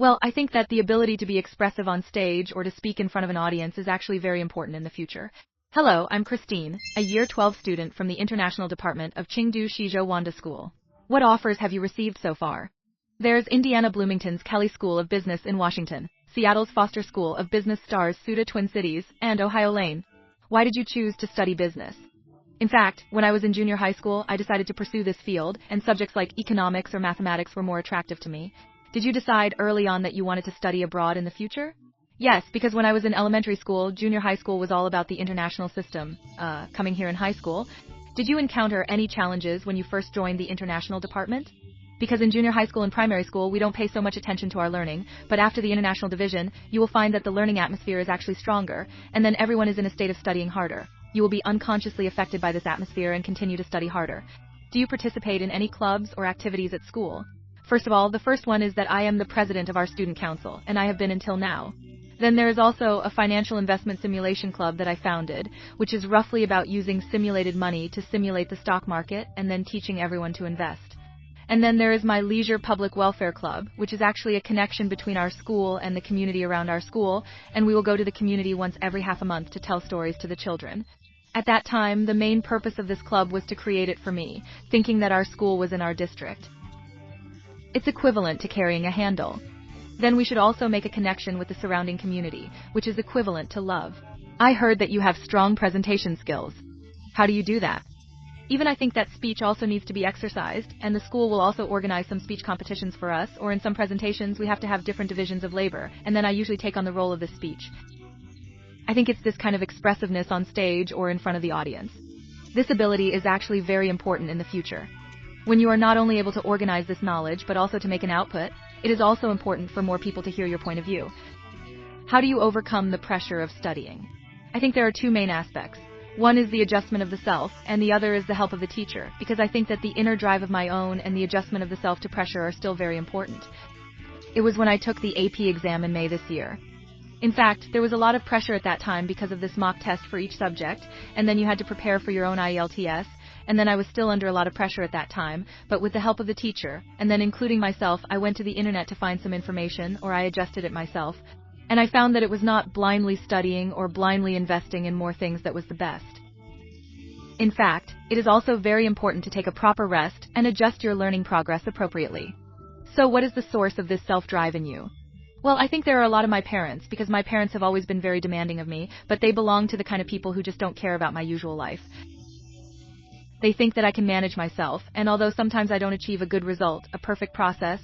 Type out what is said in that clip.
Well, I think that the ability to be expressive on stage or to speak in front of an audience is actually very important in the future. Hello, I'm Christine, a Year 12 student from the International Department of Chengdu Wanda School. What offers have you received so far? There's Indiana Bloomington's Kelley School of Business in Washington, Seattle's Foster School of Business Stars Suda Twin Cities, and Ohio Lane. Why did you choose to study business? In fact, when I was in junior high school, I decided to pursue this field, and subjects like economics or mathematics were more attractive to me. Did you decide early on that you wanted to study abroad in the future? Yes, because when I was in elementary school, junior high school was all about the international system, coming here in high school. Did you encounter any challenges when you first joined the international department? Because in junior high school and primary school, we don't pay so much attention to our learning, but after the international division, you will find that the learning atmosphere is actually stronger, and then everyone is in a state of studying harder. You will be unconsciously affected by this atmosphere and continue to study harder. Do you participate in any clubs or activities at school? First of all, the first one is that I am the president of our student council, and I have been until now. Then there is also a financial investment simulation club that I founded, which is roughly about using simulated money to simulate the stock market and then teaching everyone to invest. And then there is my Leisure Public Welfare Club, which is actually a connection between our school and the community around our school, and we will go to the community once every half a month to tell stories to the children. At that time, the main purpose of this club was to create it for me, thinking that our school was in our district. It's equivalent to carrying a handle. Then we should also make a connection with the surrounding community, which is equivalent to love. I heard that you have strong presentation skills. How do you do that? Even I think that speech also needs to be exercised, and the school will also organize some speech competitions for us, or in some presentations we have to have different divisions of labor, and then I usually take on the role of the speech. I think it's this kind of expressiveness on stage or in front of the audience. This ability is actually very important in the future. When you are not only able to organize this knowledge, but also to make an output, it is also important for more people to hear your point of view. How do you overcome the pressure of studying? I think there are two main aspects. One is the adjustment of the self, and the other is the help of the teacher, because I think that the inner drive of my own and the adjustment of the self to pressure are still very important. It was when I took the AP exam in May this year. In fact, there was a lot of pressure at that time because of this mock test for each subject, and then you had to prepare for your own IELTS, and then I was still under a lot of pressure at that time, but with the help of the teacher, and then including myself, I went to the internet to find some information, or I adjusted it myself, and I found that it was not blindly studying or blindly investing in more things that was the best. In fact, it is also very important to take a proper rest and adjust your learning progress appropriately. So what is the source of this self-drive in you? Well, I think there are a lot of my parents, because my parents have always been very demanding of me, but they belong to the kind of people who just don't care about my usual life. They think that I can manage myself, and although sometimes I don't achieve a good result, a perfect process,